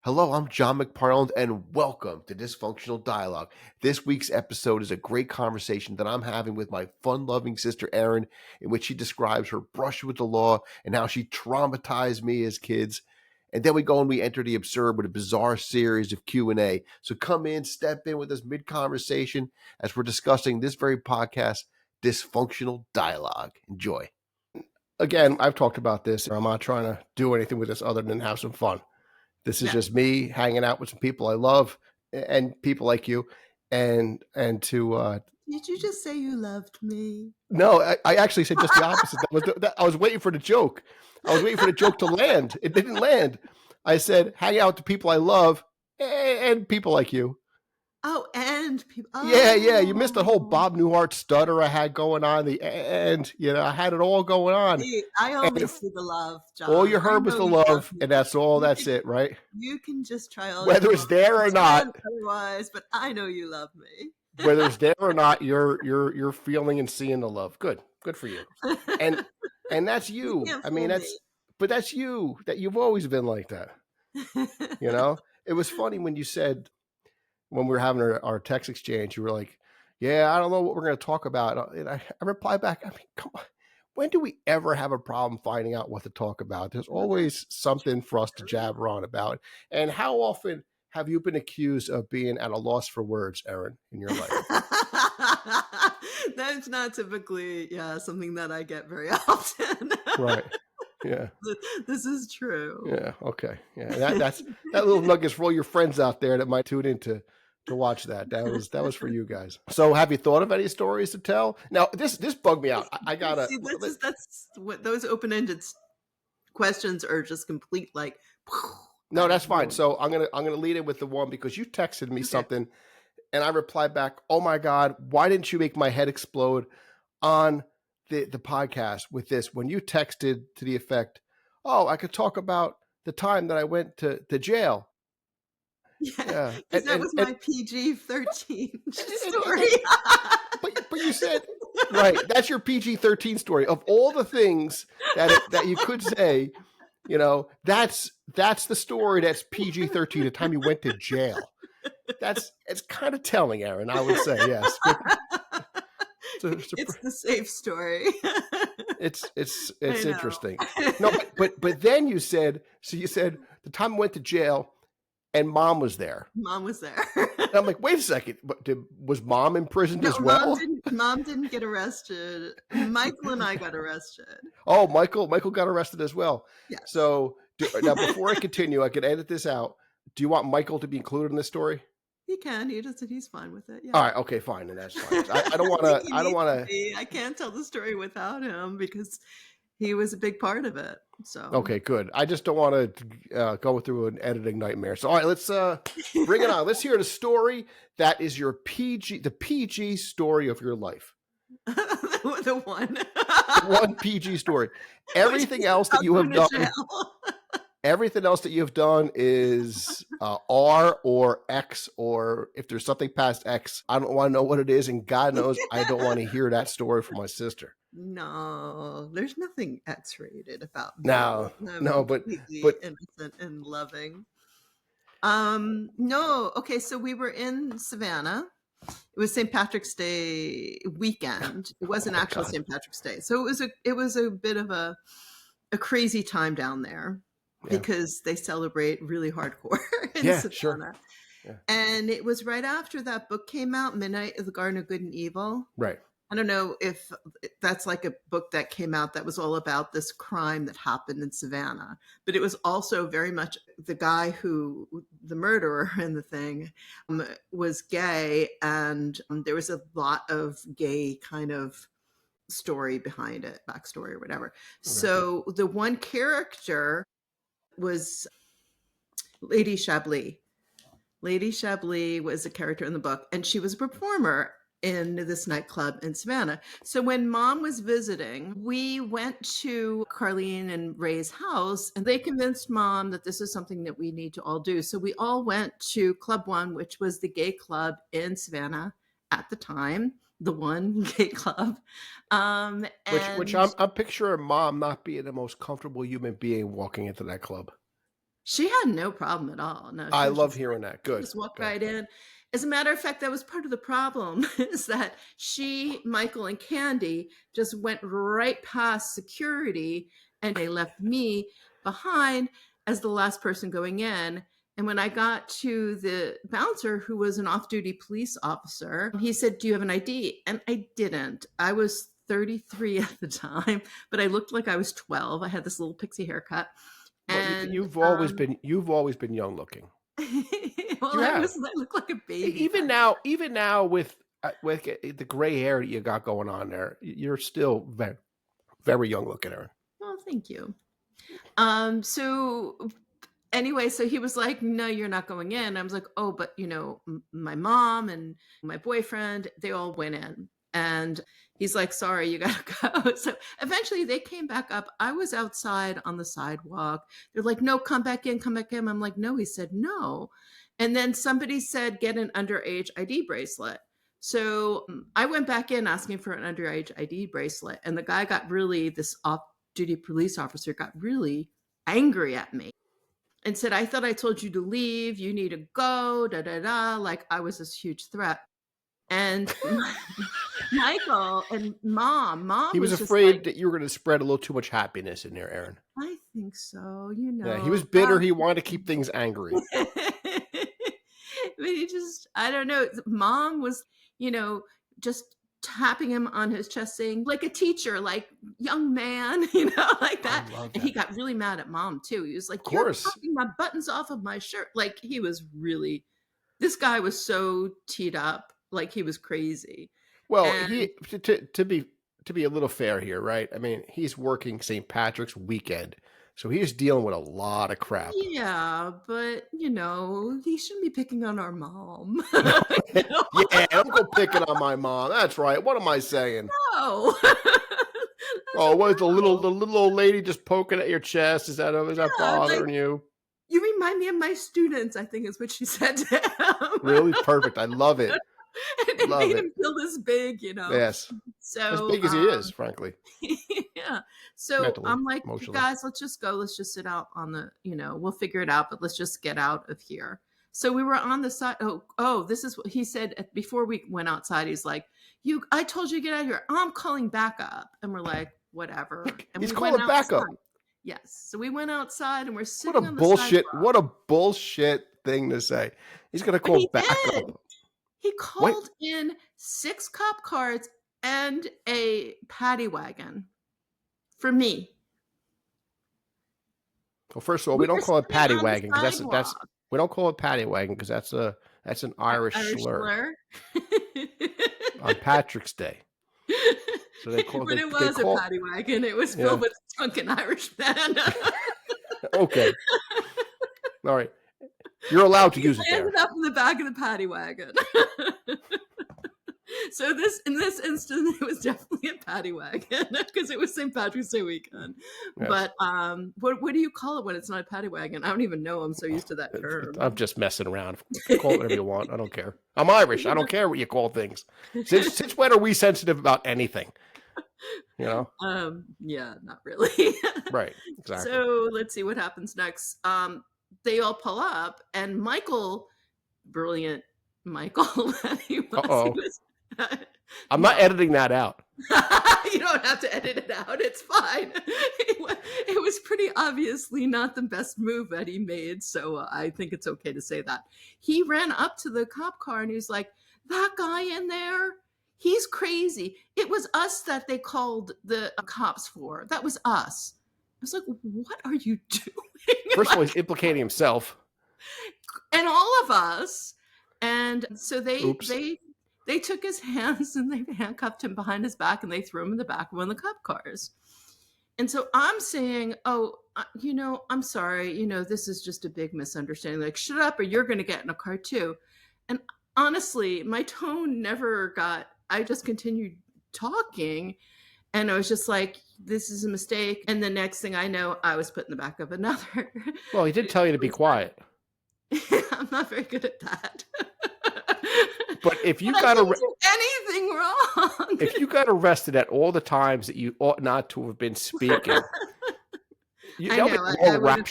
Hello, I'm John McParland, and welcome to Dysfunctional Dialogue. This week's episode is a great conversation that I'm having with my fun-loving sister Erin, in which she describes her brush with the law and how she traumatized me as kids. And then we go and we enter the absurd with a bizarre series of Q&A. So come in, step in with us mid-conversation as we're discussing this very podcast, Dysfunctional Dialogue. Enjoy. Again, I've talked about this. I'm not trying to do anything with this other than have some fun. This is just me hanging out with some people I love and people like you. And to Did you just say you loved me? No, I actually said just the opposite. I was waiting for the joke. I was waiting for the joke to land. It didn't land. I said hang out with the people I love and people like you. Oh, and people. Oh. Yeah. You missed the whole Bob Newhart stutter I had going on. I had it all going on. See, I only see the love, John. All you heard was the love, and that's all. That's it, right? You can just try all whether it's there or not. Otherwise, but I know you love me. Whether it's there or not, you're feeling and seeing the love. Good for you. And that's you. I mean, that's you. That you've always been like that. You know, it was funny when you said, when we were having our text exchange, you were like, yeah, I don't know what we're going to talk about. And I replied back, I mean, come on. When do we ever have a problem finding out what to talk about? There's always something for us to jabber on about. And how often have you been accused of being at a loss for words, Erin, in your life? That's not typically, something that I get very often. Right. Yeah. This is true. Yeah. Okay. Yeah. That little nugget's for all your friends out there that might tune in to watch that. That was for you guys. So have you thought of any stories to tell? Now this bugged me out. I gotta see, that's what those open-ended questions are, just complete like. No, that's fine. So I'm gonna lead in with the one because you texted me something, and I replied back, "Oh my God, why didn't you make my head explode on the podcast with this?" When you texted to the effect, "Oh, I could talk about the time that I went to jail." Yeah, because that was my PG-13 story. But you said, right, that's your PG-13 story. Of all the things that you could say, you know, that's the story that's PG-13, the time you went to jail. It's kind of telling, Erin, I would say, yes. It's the safe story. It's interesting. No, but then you said the time I went to jail and Mom was there. Mom was there. And I'm like, wait a second, but was Mom imprisoned as well? Mom didn't get arrested. Michael and I got arrested. Oh, Michael got arrested as well. Yes. So now, before I continue, I could edit this out. Do you want Michael to be included in this story? He can. He's fine with it. Yeah. All right. Okay. Fine. And that's fine. I don't want to. I don't want to. I can't tell the story without him because he was a big part of it. So okay, good. I just don't want to go through an editing nightmare. So all right, let's bring it on. Let's hear the story that is the PG story of your life. the one PG story. Everything else that you have done. Everything else that you've done is R or X, or if there's something past X, I don't want to know what it is, and God knows I don't want to hear that story from my sister. No, there's nothing X-rated about me. No, but innocent and loving. No, okay, so we were in Savannah. It was St. Patrick's Day weekend. It wasn't actual St. Patrick's Day, so it was a bit of a crazy time down there. Yeah. Because they celebrate really hardcore in Savannah. Sure. Yeah. And it was right after that book came out, Midnight of the Garden of Good and Evil. Right. I don't know if that's like a book that came out that was all about this crime that happened in Savannah. But it was also very much the guy the murderer in the thing, was gay. And there was a lot of gay kind of story behind it, backstory or whatever. Okay. So the one character was Lady Chablis. Lady Chablis was a character in the book, and she was a performer in this nightclub in Savannah. So when Mom was visiting, we went to Carlene and Ray's house, and they convinced Mom that this is something that we need to all do. So we all went to Club One, which was the gay club in Savannah at the time. The one gay club. Which I'm picturing Mom not being the most comfortable human being walking into that club. She had no problem at all. No, I she was love just like hearing that. she Good, just walked good. right in. As a matter of fact, that was part of the problem is that Michael, and Candy just went right past security and they left me behind as the last person going in. And when I got to the bouncer, who was an off-duty police officer, he said, "Do you have an ID?" And I didn't. I was 33 at the time, but I looked like I was 12. I had this little pixie haircut. Well, And you've always been young looking. well, You have. I look like a baby Even back. now with the gray hair that you got going on there, you're still very, very young looking, Erin. Well, thank you. So anyway, so he was like, "No, you're not going in." I was like, "Oh, but my mom and my boyfriend, they all went in." And he's like, "Sorry, you gotta go." So eventually they came back up. I was outside on the sidewalk. They're like, "No, come back in, come back in." I'm like, "No." He said, "No." And then somebody said, "Get an underage ID bracelet." So I went back in asking for an underage ID bracelet. And the guy this off duty police officer got really angry at me and said, "I thought I told you to leave. You need to go, da da da." Like I was this huge threat. And Michael and mom He was was just like, afraid that you were going to spread a little too much happiness in there, Erin. "I think so, Yeah, he was bitter. He wanted to keep things angry. But he just, I don't know. Mom was, just tapping him on his chest, saying, like a teacher, like, "Young man," like I that. love And he that. got really mad at mom too. He was like, Of "You're course. popping my buttons off of my shirt." Like he was really, this guy was so teed up, like he was crazy. Well, And he to be a little fair here, right? I mean, he's working St. Patrick's weekend, so he's dealing with a lot of crap. yeah, but he shouldn't be picking on our mom. Yeah, don't go picking on my mom. That's right. What am I saying? No. I Oh, said, what is the "No." little old lady just poking at your chest? Is that Yeah, like, bothering you? "You remind me of my students," I think is what she said to him. Really perfect. I love it. And it Love made it. him feel this big. Yes. As So, big as he is, frankly, yeah. So mentally, I'm like, "You emotionally. guys, let's just go. Let's just sit out on we'll figure it out, but let's just get out of here." So we were on the side. Oh, this is what he said before we went outside. He's like, I told you to get out of here. I'm calling backup. And we're like, whatever. And He's we went calling backup. outside. Yes. So we went outside and we're What a sitting on the bullshit! sidewalk. What a bullshit thing to say. He's gonna And call he did. backup. He Wait. called in 6 cop cars and a paddy wagon for me. Well, first of all, we We don't were call it sitting paddy on the wagon because that's sidewalk. we don't call it paddy wagon because that's an Irish Irish slur slur. on Patrick's Day. So they call But it they was a call paddy wagon. It was yeah. filled with drunken Irishmen. Okay. All right. You're allowed to We use it there. landed up in the back of the paddy wagon. So in this instance, it was definitely a paddy wagon because it was St. Patrick's Day weekend. Yes. But what do you call it when it's not a paddy wagon? I don't even know. I'm so used to that term. I'm just messing around. Call it whatever you want. I don't care. I'm Irish. I don't care what you call things. Since when are we sensitive about anything? Yeah, not really. Right. Exactly. So let's see what happens next. They all pull up, and Michael, brilliant Michael, that he was. I'm not editing that out. You don't have to edit it out. It's fine. It was pretty obviously not the best move that he made. So I think it's okay to say that. He ran up to the cop car and he was like, "That guy in there, he's crazy. It was us that they called the cops for. That was us." I was like, "What are you doing?" First of all, he's implicating himself. And all of us. And so Oops. they took his hands and they handcuffed him behind his back and they threw him in the back of one of the cop cars. And so I'm saying, "Oh, I'm sorry. This is just a big misunderstanding. Like, shut up or you're going to get in a car too." And honestly, my tone never got, I just continued talking. And I was just like, "This is a mistake." And the next thing I know, I was put in the back of another. Well, he did tell you to be quiet. I'm not very good at that. But if you I didn't do anything wrong. if you got arrested at all the times that you ought not to have been speaking, I That'll be know. a I whole would rap. have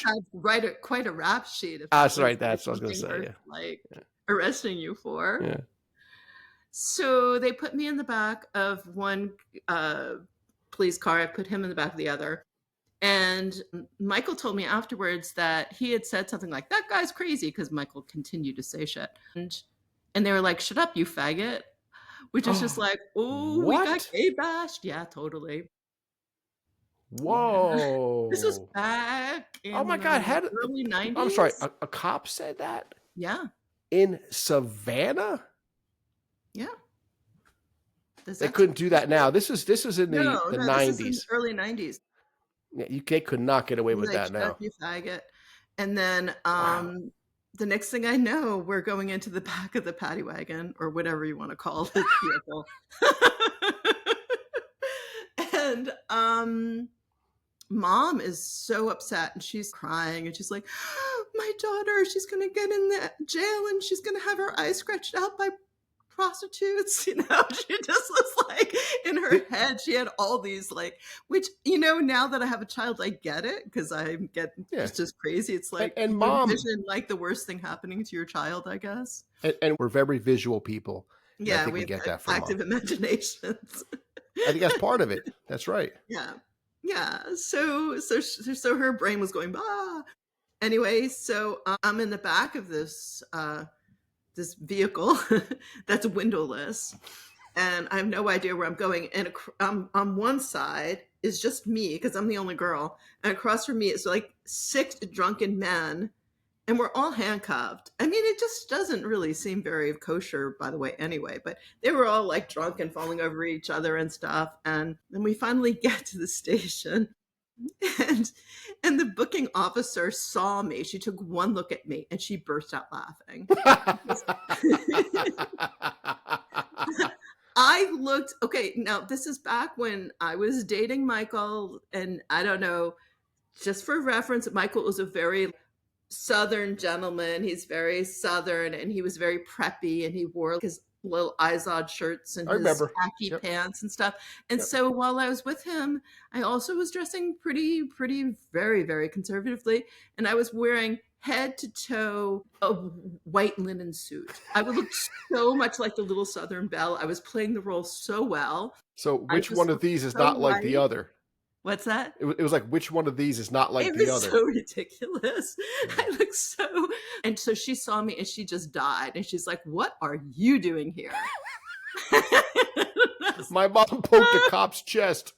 had quite a rap sheet if that That's was right. like That's what I was going to something say. worth Yeah. like arresting you for. Yeah. So they put me in the back of one police car. I put him in the back of the other. And Michael told me afterwards that he had said something like, "That guy's crazy," because Michael continued to say shit. And they were like, "Shut up, you faggot," which is just like, "Oh, we got What? gay bashed." Yeah, totally. Yeah. This was Whoa. back Oh my in God. early I'm sorry. 90s. A cop said that Yeah. in Savannah? Yeah. There's They actually couldn't do that now. This was in no, the no, this is in 90s. early 90s. Yeah, they could not get away with Like, that "Shut up, now. you faggot." And then, Wow. the next thing I know, we're going into the back of the paddy wagon or whatever you wanna call this vehicle. And, mom is so upset, and she's crying, and she's like, "My daughter, she's gonna get in the jail, and she's gonna have her eyes scratched out by prostitutes," you know? She just was like in her Th- head, she had all these like which, now that I have a child, I get it because I get Yeah. just as crazy. It's like And you mom, envision like the worst thing happening to your child, I guess. and we're very visual people. And I Yeah, think we we have get that from mom. active imaginations. I think that's part of it. That's right. Yeah. Yeah. So her brain was going, "Ah." Anyway, so I'm in the back of this vehicle that's windowless, and I have no idea where I'm going. And on one side is just me because I'm the only girl, and across from me is like 6 drunken men, and we're all handcuffed. I mean, it just doesn't really seem very kosher, by the way, anyway. But they were all like drunk and falling over each other and stuff. And then we finally get to the station, and the booking officer saw me. She took one look at me and she burst out laughing. I looked okay. Now, this is back when I was dating Michael, and I don't know, just for reference, Michael was a very Southern gentleman. He's very Southern, and he was very preppy, and he wore his little Izod shirts and I his remember. khaki Yep. pants and stuff. And Yep. so while I was with him, I also was dressing pretty, very, very conservatively. And I was wearing head to toe a white linen suit. I would look so much like the little Southern belle. I was playing the role so well. So I which just one of looked these is so not like the white. other? What's that? It was like, which one of these is not like It the was other? so ridiculous. Yeah. I looked so and so she saw me and she just died, and she's like, "What are you doing here?" My mom poked a cop's chest.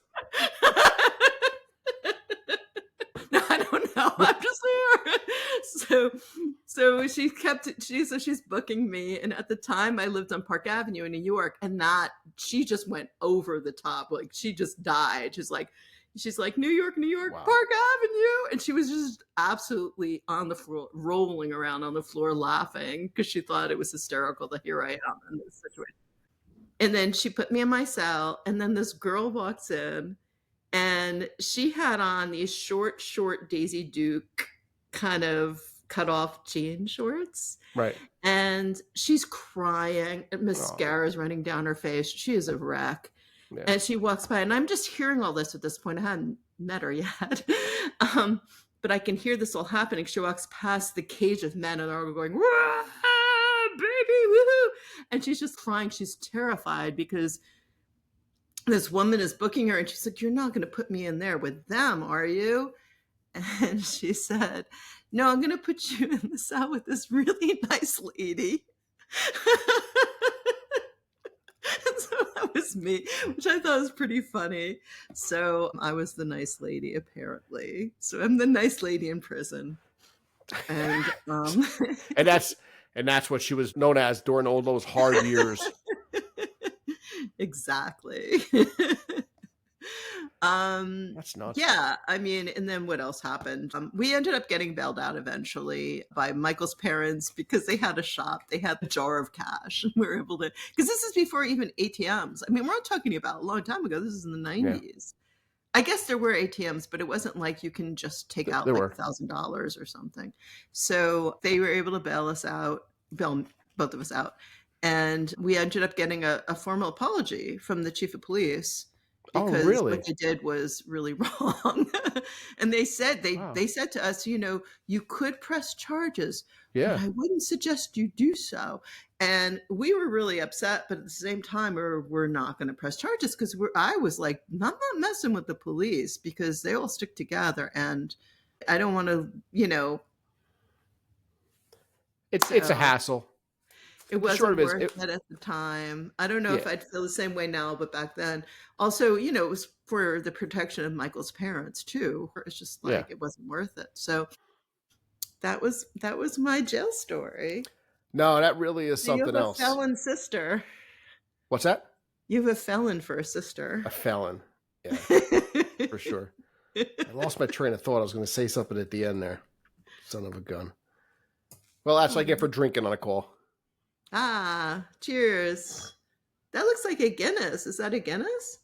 No, I don't know. I'm just here. So she's booking me, and at the time I lived on Park Avenue in New York, and that she just went over the top. Like she just died. She's like, New York, Wow. Park Avenue. And she was just absolutely on the floor, rolling around on the floor laughing because she thought it was hysterical that here I am in this situation. And then she put me in my cell, and then this girl walks in, and she had on these short Daisy Duke kind of cut off jean shorts. Right. And she's crying, and Oh. mascara's running down her face. She is a wreck. Yeah. And she walks by, and I'm just hearing all this at this point. I hadn't met her yet. But I can hear this all happening. She walks past the cage of men, and they're all going, "Wah, baby, woohoo!" And she's just crying. She's terrified because this woman is booking her, and she's like, "You're not going to put me in there with them, are you?" And she said, "No, I'm going to put you in the cell with this really nice lady." And so that was me, which I thought was pretty funny. So I was the nice lady, apparently. So I'm the nice lady in prison. And and that's what she was known as during all those hard years. Exactly. That's nuts. Yeah, I mean, and then what else happened? We ended up getting bailed out eventually by Michael's parents because they had a shop. They had a jar of cash, and we were able to, because this is before even ATMs. I mean, we're not talking about a long time ago. This is in the 90s. I guess there were ATMs, but it wasn't like you can just take out like $1,000 or something. So they were able to bail both of us out. And we ended up getting a formal apology from the chief of police. Oh, because what really? they did was really wrong. And they said Wow. they said to us, you could press charges, but Yeah. I wouldn't suggest you do so. And we were really upset, but at the same time, we're not going to press charges because I was like, I'm not messing with the police because they all stick together, and I don't want to, It's a so hassle. it The short wasn't of it is, worth it at the time. I don't know yeah, if I'd feel the same way now, but back then, also, it was for the protection of Michael's parents too. It's just yeah. like it wasn't worth it. So that was my jail story. No, that really is So you something have a else. felon sister. What's that? You have a felon for a sister. A felon. Yeah, for sure. I lost my train of thought. I was going to say something at the end there. Son of a gun. Well, that's what I get for drinking on a call. Cheers. That looks like a Guinness. Is that a Guinness?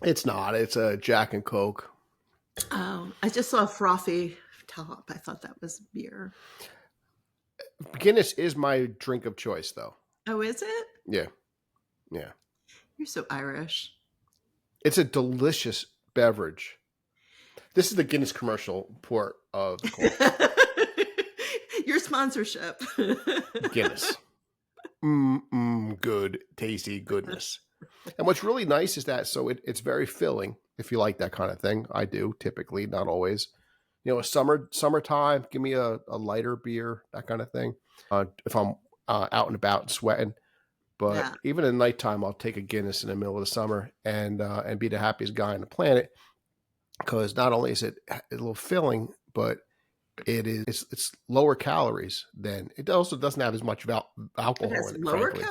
It's not. It's a Jack and Coke. Oh, I just saw a frothy top. I thought that was beer. Guinness is my drink of choice, though. Oh, is it? Yeah. Yeah. You're so Irish. It's a delicious beverage. This is the Guinness commercial port of the call. Your sponsorship. Guinness. Good, tasty goodness. And what's really nice is that it's very filling if you like that kind of thing. I do typically, not always. Summertime, give me a lighter beer, that kind of thing. If I'm out and about and sweating. But Yeah. even in nighttime, I'll take a Guinness in the middle of the summer and be the happiest guy on the planet. Because not only is it a little filling, but it's lower calories than it also doesn't have as much alcohol It has in it. lower Frankly,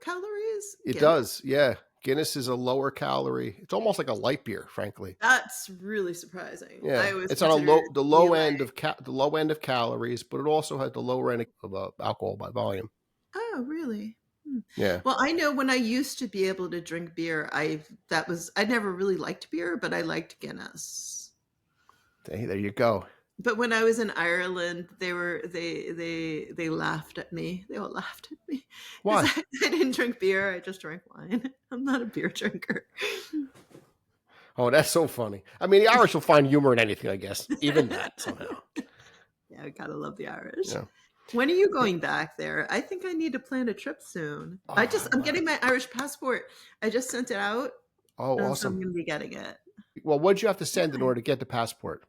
calories? it Guinness? does. Yeah, Guinness is a lower calorie. It's almost like a light beer, frankly. That's really surprising. Yeah, I always it's on considered the low UA. end of the low end of calories, but it also has the lower end of alcohol by volume. Oh, really? Yeah. Well, I know when I used to be able to drink beer, I never really liked beer, but I liked Guinness. Hey, there you go. But when I was in Ireland, they laughed at me. They all laughed at me. Why? I didn't drink beer. I just drank wine. I'm not a beer drinker. Oh, that's so funny. I mean, the Irish will find humor in anything, I guess. Even that somehow. Yeah, I gotta love the Irish. Yeah. When are you going back there? I think I need to plan a trip soon. I'm getting my Irish passport. I just sent it out. Oh, So awesome. I'm going to be getting it. Well, what'd you have to send in order to get the passport?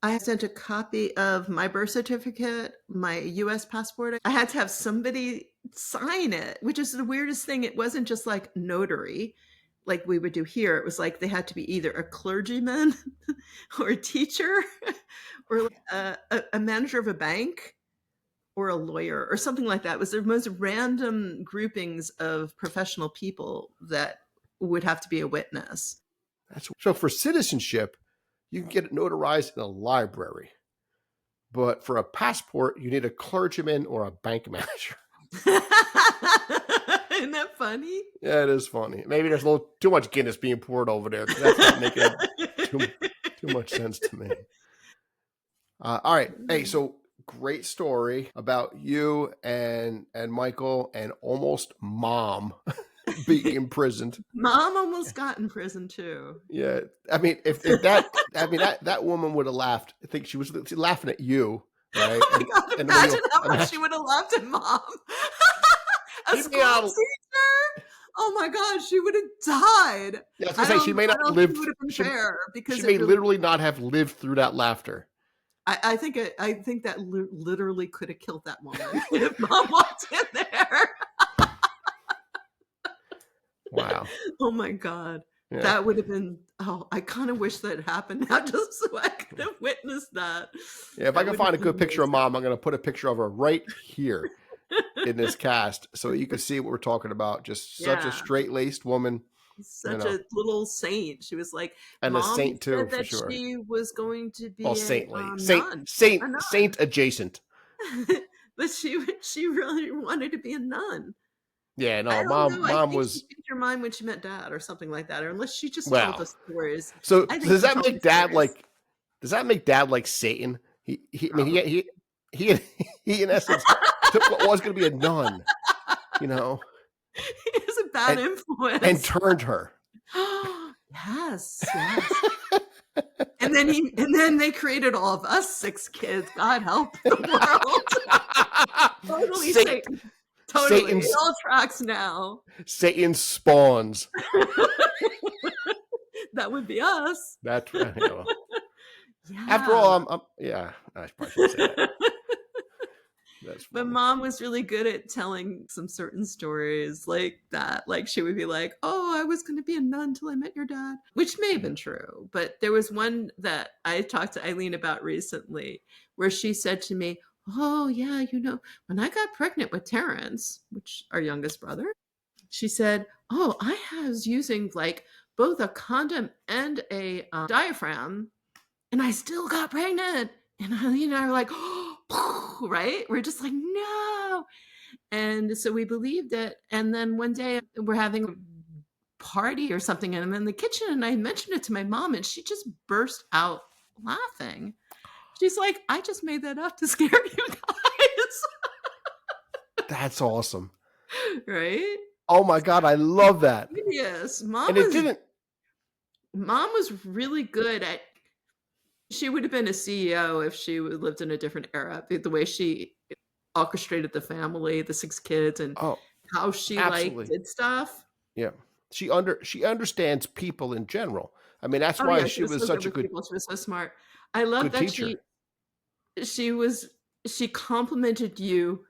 I sent a copy of my birth certificate, my US passport. I had to have somebody sign it, which is the weirdest thing. It wasn't just like notary like we would do here. It was like they had to be either a clergyman or a teacher or a manager of a bank or a lawyer or something like that. It was the most random groupings of professional people that would have to be a witness. So for citizenship, you can get it notarized in a library. But for a passport, you need a clergyman or a bank manager. Isn't that funny? Yeah, it is funny. Maybe there's a little too much Guinness being poured over there. That's not making too much sense to me. All right. Hey, so great story about you and Michael and almost mom being imprisoned. Mom almost got in prison too. Yeah, I mean, if that woman would have laughed. I think she was laughing at you, right? Oh my God! Imagine how much she would have laughed at Mom. A school teacher. Oh my God, she would have died. Yeah, I was gonna say she may not have lived. Would have been fair because she may literally not have lived through that laughter. I think that literally could have killed that woman if Mom walked in there. Wow. Oh my God. Yeah. That would have been, I kind of wish that happened now just so I could have witnessed that. Yeah, if I can find a good picture of Mom, I'm going to put a picture of her right here in this cast so you can see what we're talking about. Just such a straight-laced woman. Such a little saint. She was like, and Mom a saint too, said that for sure. she was going to be saintly, nun. saint adjacent. But she really wanted to be a nun. Yeah, no, mom was. She changed her mind when she met Dad, or something like that, or unless she just Wow. told us stories. So does that make Dad like? Does that make Dad like Satan? He in essence took what was going to be a nun, He was a bad influence and turned her. Yes, yes. And then they created all of us 6 kids. God help the world. Totally Satan, Satan. Totally. It Satan's all tracks now. Satan spawns. That would be us. That's well, after Yeah. all, yeah, I probably shouldn't say that. That's But funny. mom was really good at telling some certain stories like that. Like she would be like, "Oh, I was going to be a nun till I met your dad," which may have been true. But there was one that I talked to Eileen about recently where she said to me, "Oh, yeah, when I got pregnant with Terrence, which our youngest brother, she said, "Oh, I was using like both a condom and a diaphragm, and I still got pregnant." And Eileen and I were like, "Oh," right? We're just like, "No." And so we believed it. And then one day we're having a party or something, and I'm in the kitchen, and I mentioned it to my mom, and she just burst out laughing. She's like, "I just made that up to scare you guys." That's awesome. Right? Oh my God, I love that. Yes. And it didn't. Mom was really good at, she would have been a CEO if she lived in a different era. The way she orchestrated the family, the 6 kids, and Oh, how she absolutely. did stuff. Yeah, she understands people in general. I mean, that's Oh why yeah, she she was was so good such a with good people. She was so smart. I love good that teacher. she was she complimented you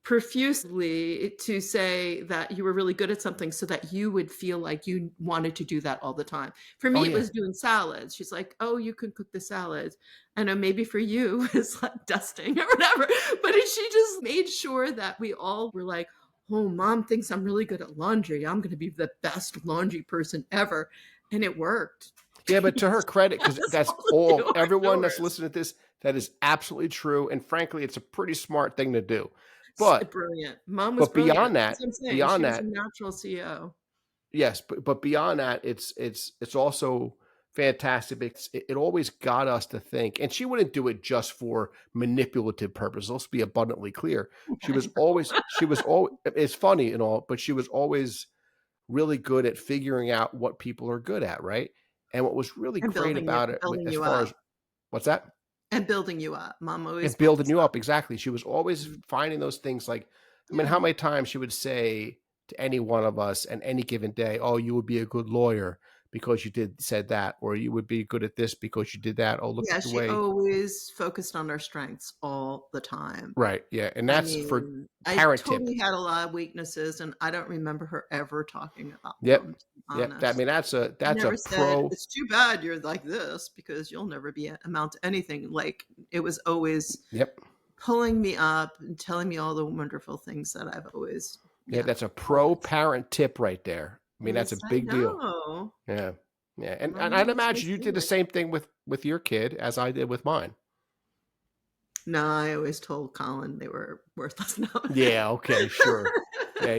profusely to say that you were really good at something so that you would feel like you wanted to do that all the time. For Oh me, it yeah, was doing salads. She's like, "Oh, you can cook the salads." I know maybe for you it's like dusting or whatever, but she just made sure that we all were like, "Oh, mom thinks I'm really good at laundry. I'm going to be the best laundry person ever." And it worked. yeah. But to her credit, because That's that's all all everyone that's yours. listening to this, that is absolutely true. And frankly, it's a pretty smart thing to do. But Brilliant. Mom was but brilliant. beyond That's that, what I'm saying. beyond She was a that, natural CEO. yes, but beyond that, it's also fantastic because it always got us to think. And she wouldn't do it just for manipulative purposes. Let's be abundantly clear. She was always. It's funny and all, but she was always really good at figuring out what people are good at, right? And what was really And great about it, building as you far up. as what's that? And building you up. Mom always And built building us you up. up, exactly. She was always Mhm. finding those things like, I mean, Yeah. how many times she would say to any one of us and any given day, "Oh, you would be a good lawyer because you said that," or "You would be good at this because you did that." "Oh, look Yeah, at the she way." always focused on our strengths all the time. Right, yeah, and I that's for mean, I parent tip. totally had a lot of weaknesses, and I don't remember her ever talking about Yep, them, to be yep. That, I honest. mean, She that's a never said, pro. "It's too bad you're like this because you'll never amount to anything." Like, it was always Yep, pulling me up and telling me all the wonderful things that I've always, yeah, yeah, that's a pro always. parent tip right there. I mean, that's a Yes, I big deal. know. Yeah, yeah, and Mom I'd was my imagine you did the savior. same thing with your kid as I did with mine. No, I always told Colin they were worthless. No. Yeah, okay, sure. Yeah,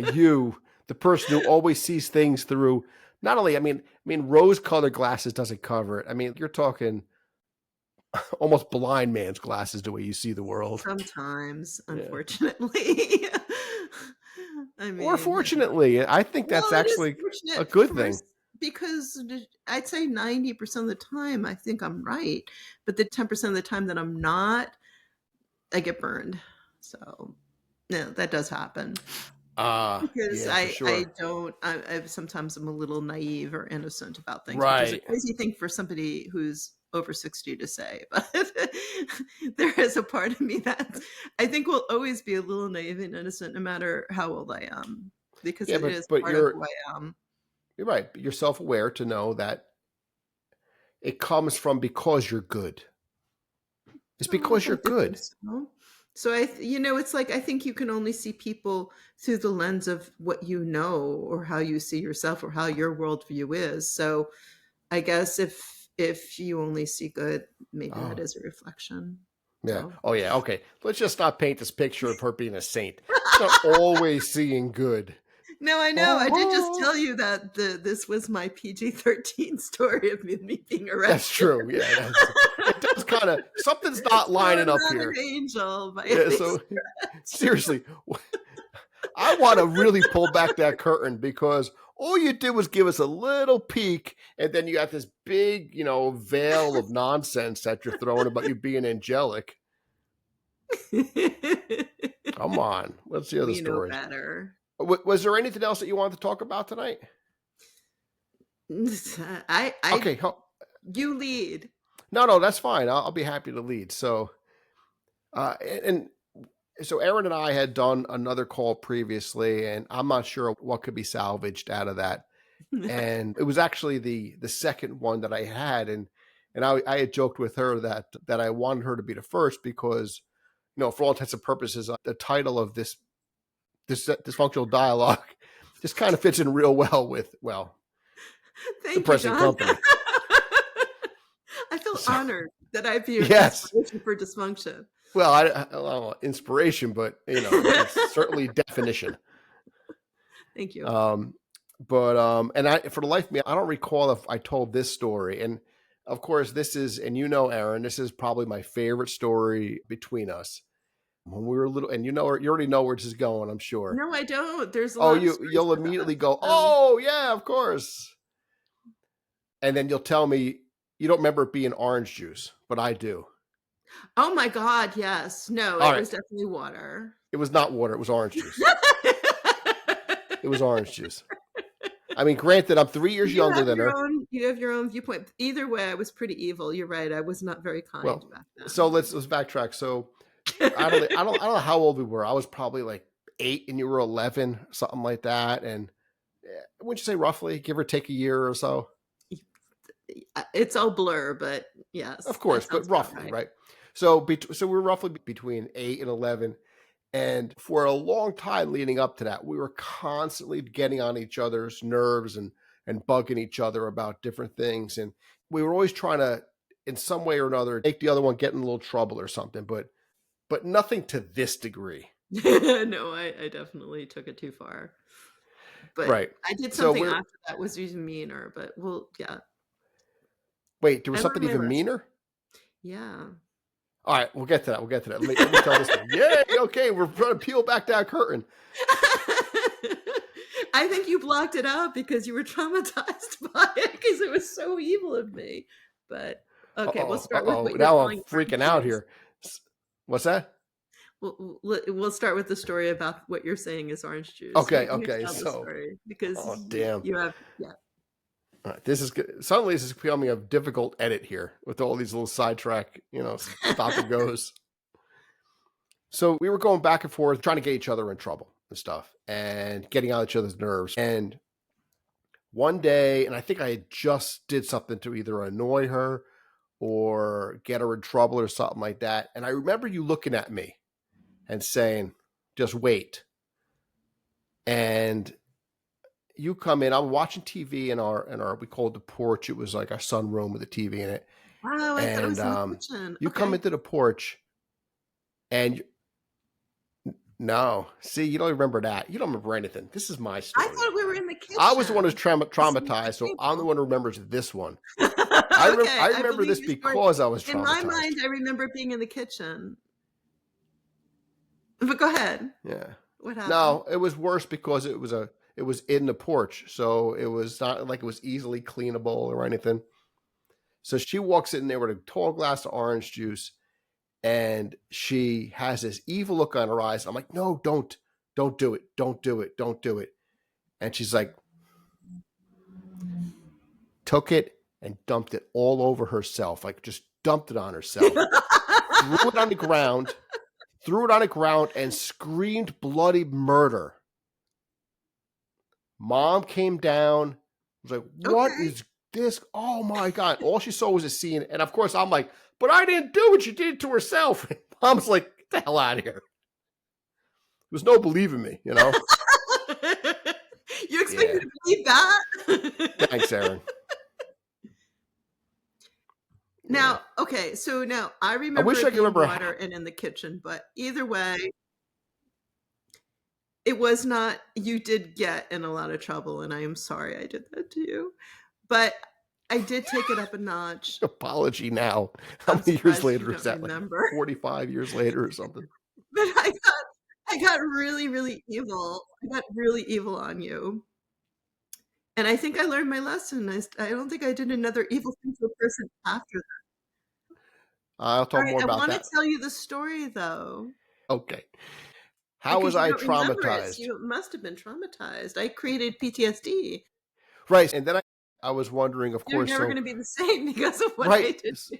the person who always sees things through not only, I mean, rose-colored glasses doesn't cover it. I mean, you're talking almost blind man's glasses the way you see the world. Sometimes, Yeah. unfortunately. I Or mean, fortunately, I think that's well, it is actually a fortunate good thing. because I'd say 90% of the time I think I'm right, but the 10% of the time that I'm not, I get burned. So, no, that does happen. Because Yeah, for I sure. don't I sometimes I'm a little naive or innocent about things, which is a Right. crazy thing for somebody who's over 60 to say, but there is a part of me that I think will always be a little naive and innocent no matter how old I am, because Yeah, it but is but part of who I am. you're right. But you're self-aware to know that it comes from because you're good. It's Oh, I'd because you're like to think good. so. So it's like I think you can only see people through the lens of what you know or how you see yourself or how your worldview is. So I guess if you only see good, maybe that Oh, is a reflection. yeah. So Oh, yeah. Okay. Let's just not paint this picture of her being a saint. She's not always seeing good. no, I know. I did just Oh, tell you that this was my PG-13 story of me being that's arrested. true. Yeah, it does kind of something's not So I'm lining up not an here. angel by Yeah. any So stretch. seriously, I want to really pull back that curtain because All you did was give us a little peek, and then you got this big, veil of nonsense that you're throwing about you being angelic. Come on. What's the other We know stories? better. Was there anything else that you wanted to talk about tonight? I Okay. you lead. No, that's fine. I'll be happy to lead. So, and so Erin and I had done another call previously, and I'm not sure what could be salvaged out of that. And it was actually the second one that I had, and I had joked with her that I wanted her to be the first because, for all intents and purposes, the title of this dysfunctional dialogue just kind of fits in real well with the Thank you, present John. company. I feel honored that I be your Yes. inspiration for dysfunction. Well, I don't know, inspiration, but it's certainly definition. Thank you. And for the life of me, I don't recall if I told this story. And of course, this is, and Erin, this is probably my favorite story between us. When we were little, and you already know where this is going, I'm sure. No, I don't. There's a lot. You'll immediately go, oh yeah, of course. And then you'll tell me you don't remember it being orange juice, but I do. Oh my God, yes. No, it was definitely water. It was not water. It was orange juice. It was orange juice. I mean, granted, I'm 3 years younger than her. You have your own viewpoint. Either way, I was pretty evil. You're right. I was not very kind back then. So let's backtrack. So I don't know how old we were. I was probably like 8 and you were 11, something like that. And wouldn't you say roughly, give or take a year or so? It's all blur, but yes. Of course, but roughly, right? So we're roughly between 8 and 11. And for a long time leading up to that, we were constantly getting on each other's nerves and bugging each other about different things. And we were always trying to, in some way or another, make the other one get in a little trouble or something, but nothing to this degree. No, I definitely took it too far. But right. I did something after that was even meaner, but yeah. Wait, there was something even meaner? Yeah. All right, we'll get to that. Let me tell this one. Yay, okay, we're trying to peel back that curtain. I think you blocked it out because you were traumatized by it because it was so evil of me. But okay, we'll start with what now I'm freaking out here. What's that? We'll start with the story about what you're saying is orange juice. Okay. So, because damn, you have this is suddenly this is becoming a difficult edit here with all these little sidetrack, stop and goes. So we were going back and forth, trying to get each other in trouble and stuff, and getting on each other's nerves. And one day, and I think I just did something to either annoy her or get her in trouble or something like that. And I remember you looking at me and saying, "Just wait." And you come in, I'm watching TV in our we called the porch. It was like our sunroom with a TV in it. Wow, I thought it was in the kitchen. You come into the porch and no, see, you don't remember that. You don't remember anything. This is my story. I thought we were in the kitchen. I was the one who's traumatized, so I'm the one who remembers this one. I remember this because I was traumatized. In my mind, I remember being in the kitchen. But go ahead. Yeah. What happened? No, it was worse because it was in the porch, so it was not like it was easily cleanable or anything. So she walks in there with a tall glass of orange juice, and she has this evil look on her eyes. I'm like, no, don't do it. Don't do it. Don't do it. And she's like, took it and dumped it all over herself, like just dumped it on herself, threw it on the ground and screamed bloody murder. Mom came down, was like, what is this? Oh my God. All she saw was a scene. And of course I'm like, but I didn't do it. She did it to herself. And Mom's like, get the hell out of here. There's no believing me, You expect me to believe that? Thanks, Erin. Now, okay, so now I remember water and in the kitchen, but either way, it was not, you did get in a lot of trouble, and I am sorry I did that to you. But I did take it up a notch. Apology now. How many years later is that? Like 45 years later or something? But I got really, really evil. I got really evil on you. And I think I learned my lesson. I don't think I did another evil thing to a person after that. I'll All talk right, more I about wanna that. tell you the story, though, Okay. How was because you I don't remember it, so traumatized? you must have been traumatized. I created PTSD. Right. And then I was wondering, of You're course, never so, gonna be the same because of what right. I did to you.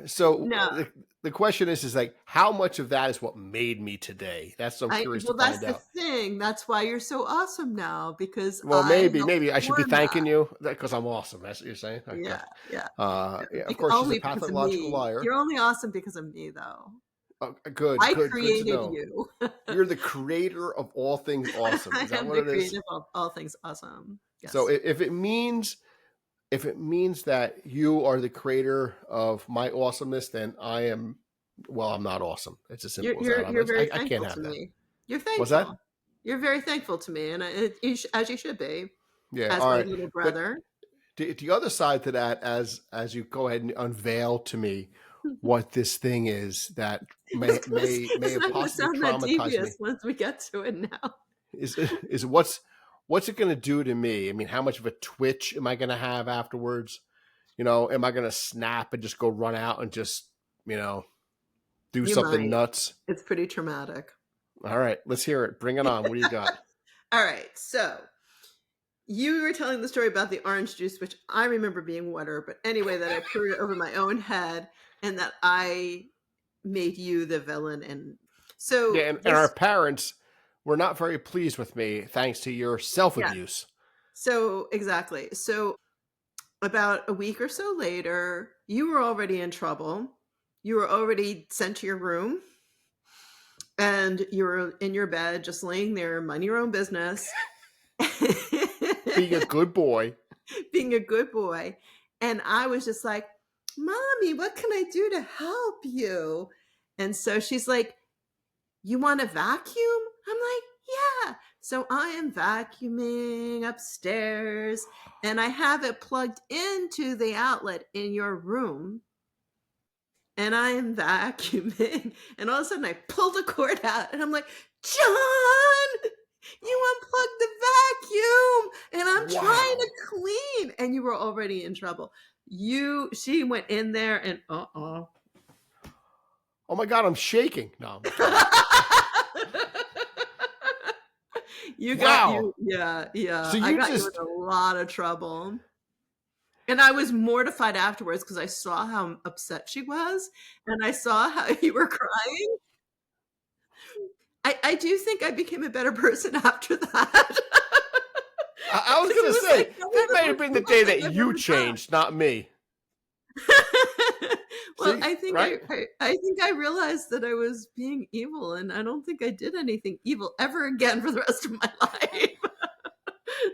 So No. the question is like, how much of that is what made me today? That's what I'm I curious to Well, that's find the out. thing. That's why you're so awesome now, because Well, I helped maybe I should be form that. thanking you because I'm awesome. That's what you're saying. Okay. Yeah, yeah. Yeah, of Bec course, she's a Only because of pathological me. liar. You're only awesome because of me, though. Good, I good to created know. you. You're the creator of all things awesome. I Is that am what the it is? creative of all things awesome. So Yes. if it means that you are the creator of my awesomeness, then I am. Well, I'm not awesome. It's as You're simple as that. you're you're very I can't thankful have to that. me. You're Was that? thankful. You're very thankful to me, and as you should be, Yeah. as All my right. little But brother. the other side to that, as you go ahead and unveil to me what this thing is that may It's have not gonna possibly sound that traumatized devious me, once we get to it now. is what's it going to do to me? I mean, how much of a twitch am I going to have afterwards? Am I going to snap and just go run out and just you know do You something might. nuts? It's pretty traumatic. All right, let's hear it. Bring it on. What do you got? All right, so you were telling the story about the orange juice, which I remember being water, but anyway, that I poured it over my own head and that I made you the villain. And Yeah, so and our this, parents were not very pleased with me thanks to your self yeah, abuse. so exactly. So about a week or so later, you were already in trouble. You were already sent to your room and you were in your bed, just laying there, minding your own business. Being a good boy. Being a good boy. And I was just like, Mommy, what can I do to help you? And so she's like, You want a vacuum? I'm like, Yeah. So I am vacuuming upstairs and I have it plugged into the outlet in your room. And I am vacuuming. And all of a sudden I pull the cord out and I'm like, John, you unplugged the vacuum and I'm trying Wow. to clean. And you were already in trouble. She went in there and Oh my God, I'm shaking. No, I'm kidding. Wow. Yeah. So I you got you just, in a lot of trouble. And I was mortified afterwards because I saw how upset she was and I saw how you were crying. I do think I became a better person after that. I was Because going it to was say, like, that was that the may have most been the evil day thing that I've you ever done. changed, not me. Well, See, I think right? I think I realized that I was being evil, and I don't think I did anything evil ever again for the rest of my life.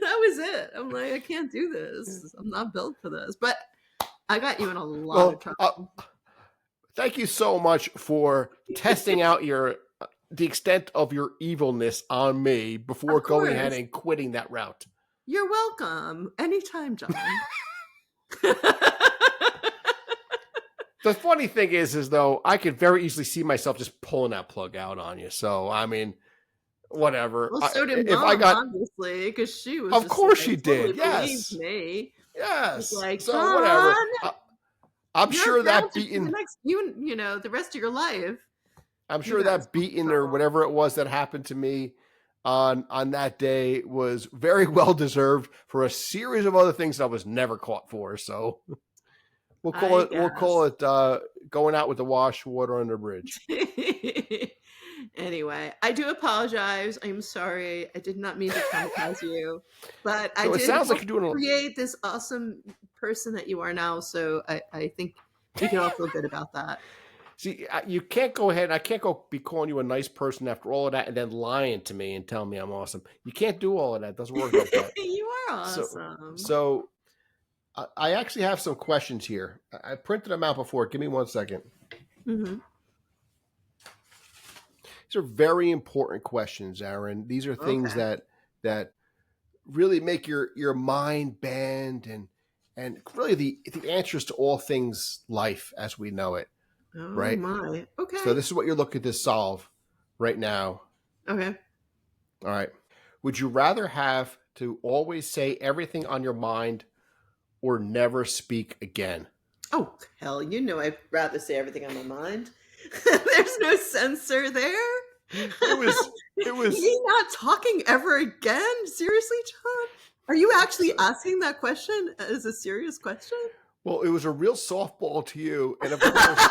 That was it. I'm like, I can't do this. I'm not built for this. But I got you in a lot of Well, trouble. thank you so much for testing out the extent of your evilness on me before Of going ahead course. and quitting that route. You're welcome. Anytime, John. The funny thing is though, I could very easily see myself just pulling that plug out on you. So, I mean, whatever. Well, so did If I mom, got, obviously, because she was of just course like, she totally did. believed Yes. me. She's Yes. like, So, whatever. John, I'm you're sure that grounded for the beating, next, the rest of your life. I'm You sure got in that so much beating or trouble. whatever it was that happened to me on that day was very well deserved for a series of other things that I was never caught for. So I we'll call guess. it going out with the wash water under the bridge. Anyway, I do apologize. I'm sorry. I did not mean to traumatize you, but I So it did sounds like help you're doing create this awesome person that you are now. So I think we can all feel good about that. see, you can't go ahead. I can't go be calling you a nice person after all of that and then lying to me and telling me I'm awesome. You can't do all of that. It doesn't work like that. You are So, awesome. so I actually have some questions here. I printed them out before. Give me 1 second. Hmm. These are very important questions, Aaron. These are things Okay. that really make your mind bend and really the answers to all things life as we know it, Oh right? my. So Okay. this is what you're looking to solve right now. Okay. All right. Would you rather have to always say everything on your mind or never speak again? Oh, hell, you know I'd rather say everything on my mind. There's no censor there. It was, it was, You're not talking ever again? Seriously, John? Are you actually asking that question as a serious question? well, it was a real softball to you. And of course,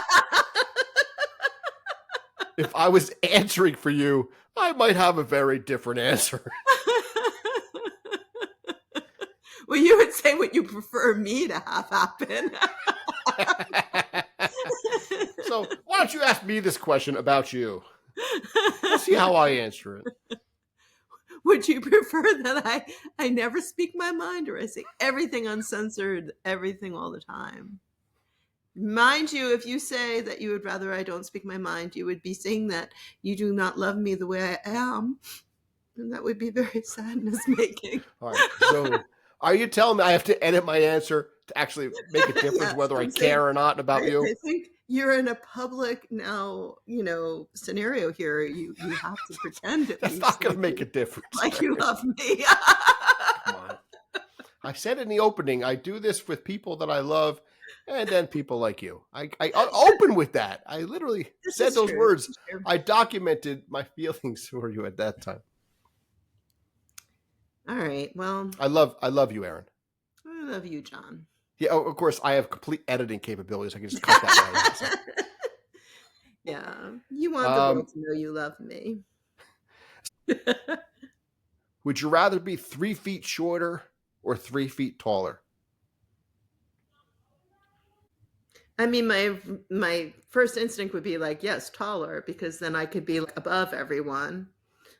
if I was answering for you, I might have a very different answer. Well, you would say what you prefer me to have happen. So why don't you ask me this question about you? We'll see how I answer it. Would you prefer that I never speak my mind, or I say everything uncensored, everything all the time? Mind you, if you say that you would rather I don't speak my mind, you would be saying that you do not love me the way I am. And that would be very sadness making. All right. So are you telling me I have to edit my answer to actually make a difference Yes, whether I I'm saying, care or not about you? I think you're in a public now, scenario here. You have to pretend at That's least not going to make a difference. like you love me. Come on. I said in the opening, I do this with people that I love, and then people like you. I open with that. I literally said those words. I documented my feelings for you at that time. All right. Well, I love you, Erin. I love you, John. Yeah, of course, I have complete editing capabilities. I can just cut that right out. So. Yeah. You want the world to know you love me. Would you rather be 3 feet shorter or 3 feet taller? I mean, my first instinct would be like, yes, taller, because then I could be like above everyone.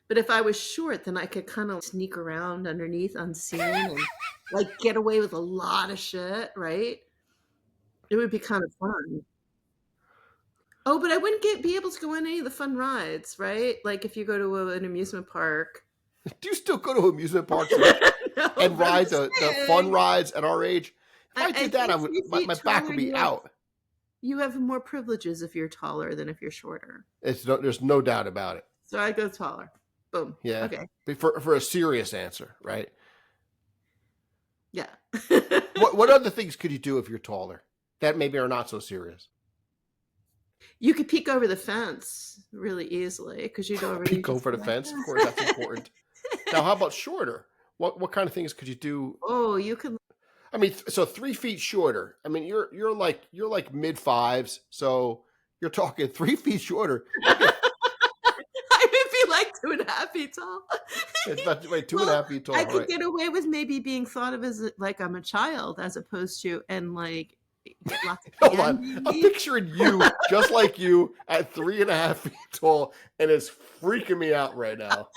But if I was short, then I could kind of sneak around underneath unseen and like get away with a lot of shit, right? It would be kind of fun. Oh, but I wouldn't be able to go on any of the fun rides, right? Like if you go to an amusement park. Do you still go to amusement parks No, and ride I'm the fun saying. rides at our age? If I did that, think I would 3 my feet back taller, would be out. you have more privileges if you're taller than if you're shorter. There's no doubt about it. So I go taller. Boom. Yeah. Okay. But for a serious answer, right? Yeah. What other things could you do if you're taller that maybe are not so serious? You could peek over the fence really easily because you'd already Peek over the fence, of course, that's important. Now, how about shorter? What kind of things could you do? Oh, you could. I mean, so 3 feet shorter. I mean, you're like mid fives, so you're talking 3 feet shorter. I would be like 2.5 feet tall. It's about wait, 2.5 feet tall. I could Right? get away with maybe being thought of as like I'm a child, as opposed to and like get lots of Hold on, candy. I'm picturing you just like you at 3.5 feet tall, and it's freaking me out right now.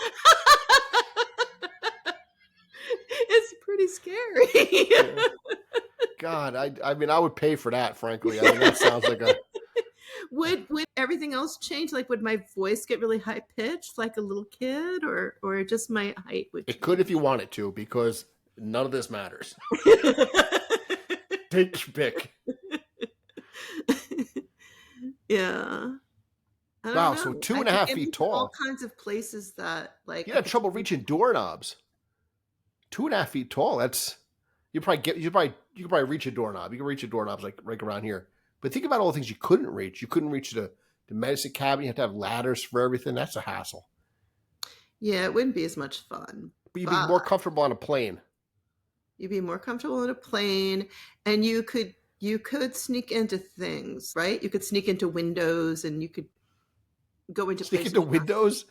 It's pretty scary. Yeah. God, I mean, I would pay for that, frankly. I mean, that sounds like a. Would everything else change? Like, would my voice get really high pitched, like a little kid, or just my height would change? It could if you wanted to, because none of this matters. Take your pick. Yeah. I don't Wow, know. so I 2.5 could get feet into tall. all kinds of places that like You have trouble reaching doorknobs. 2.5 feet tall. That's you could probably reach a doorknob. You can reach a doorknobs like right around here. But think about all the things you couldn't reach. You couldn't reach the medicine cabinet. You have to have ladders for everything. That's a hassle. Yeah, it wouldn't be as much fun. But you'd be more comfortable on a plane. You'd be more comfortable on a plane, and you could sneak into things, right? You could sneak into windows, and you could go into Sneak into windows?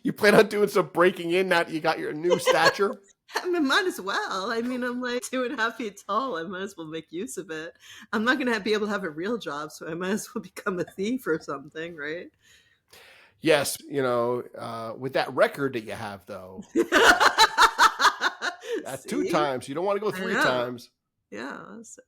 You plan on doing some breaking in now that you got your new stature? I mean, might as well. I mean, I'm like 2.5 feet tall. I might as well make use of it. I'm not going to be able to have a real job, so I might as well become a thief or something, right? Yes, with that record that you have, though. That's 2 times. You don't want to go 3 times. Yeah.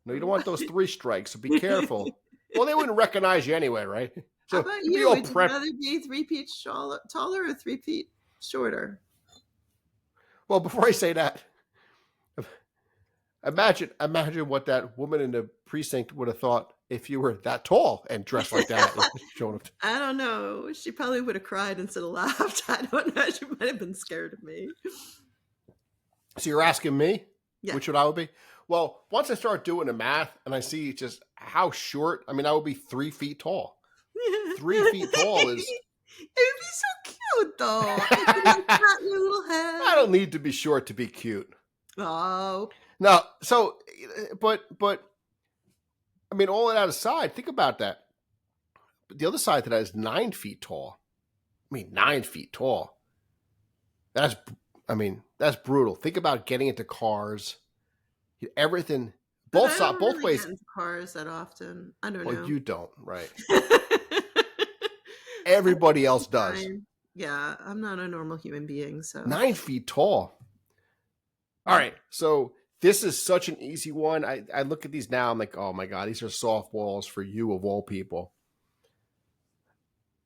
No, you don't want those 3 strikes, so be careful. Well, they wouldn't recognize you anyway, right? So how about you? Would you rather be 3 feet taller or 3 feet shorter? Well, before I say that, imagine what that woman in the precinct would have thought if you were that tall and dressed like that. I don't know. She probably would have cried instead of laughed. I don't know. She might have been scared of me. So you're asking me Yeah. which would I would be? Well, once I start doing the math and I see just how short, I mean, I would be 3 feet tall. 3 feet tall is. It would be so cute, though. I could like pat your little I head. don't need to be short to be cute. Oh, No, so, but I mean, all of that aside, think about that. But the other side to that is 9 feet tall. I mean, 9 feet tall. That's, I mean, that's brutal. Think about getting into cars, everything, but both I sides, don't both really get ways. into cars that often. I don't Well, know. you don't, right? I Everybody think else I'm does. fine. Yeah, I'm not a normal human being, so 9 feet tall. All right, so this is such an easy one. I look at these now. I'm like, oh my god, these are softballs for you of all people.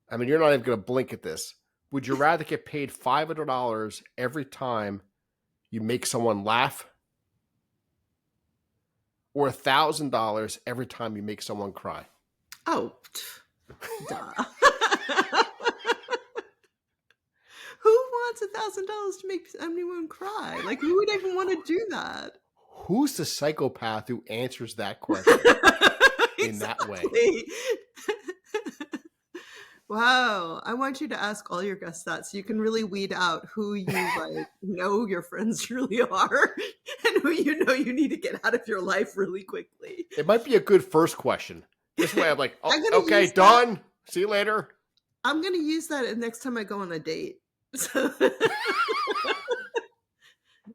I mean, you're not even going to blink at this. Would you rather get paid $500 every time you make someone laugh, or $1,000 every time you make someone cry? oh, duh. Who wants $1,000 to make anyone cry? Like, who would even want to do that? Who's the psychopath who answers that question in that way? Exactly. Wow, I want you to ask all your guests that so you can really weed out who you like know your friends really are and who you know you need to get out of your life really quickly. It might be a good first question. This way I'm like, oh, I'm gonna okay, use that. done. See you later. I'm gonna use that next time I go on a date. So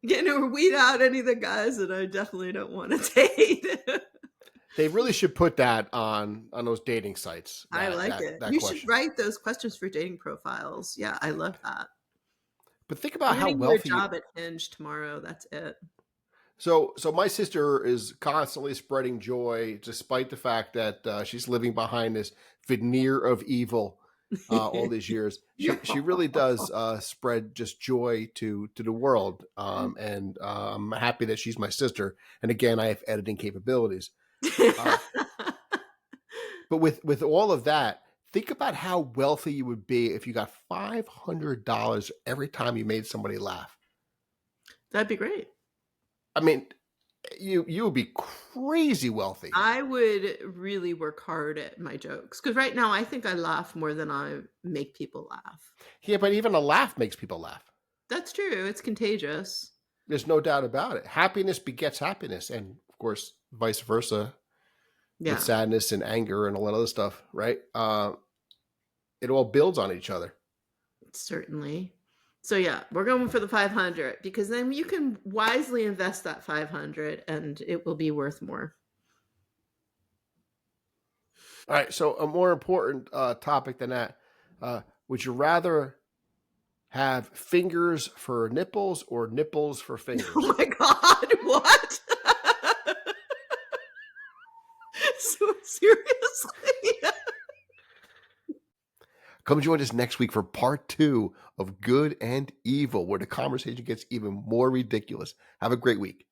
getting to weed out any of the guys that I definitely don't want to date. They really should put that on those dating sites. I like it. That You should question. write those questions for dating profiles. Yeah, I love that. But think I'm about how getting you a wealthy. job at Hinge tomorrow. That's it. So my sister is constantly spreading joy, despite the fact that she's living behind this veneer of evil all these years. She really does spread just joy to the world, and I'm happy that she's my sister. And again, I have editing capabilities. But with all of that, think about how wealthy you would be if you got $500 every time you made somebody laugh. That'd be great. I mean, you would be crazy wealthy. I would really work hard at my jokes because right now I think I laugh more than I make people laugh. Yeah, but even a laugh makes people laugh. That's true. It's contagious. There's no doubt about it. Happiness begets happiness, and of course, vice versa. Yeah. With sadness and anger and all that other stuff, right? It all builds on each other. Certainly. So yeah, we're going for the 500 because then you can wisely invest that 500 and it will be worth more. All right. So a more important topic than that: would you rather have fingers for nipples or nipples for fingers? Oh my God! What? So seriously? Come join us next week for part 2 of Good and Evil, where the conversation gets even more ridiculous. Have a great week.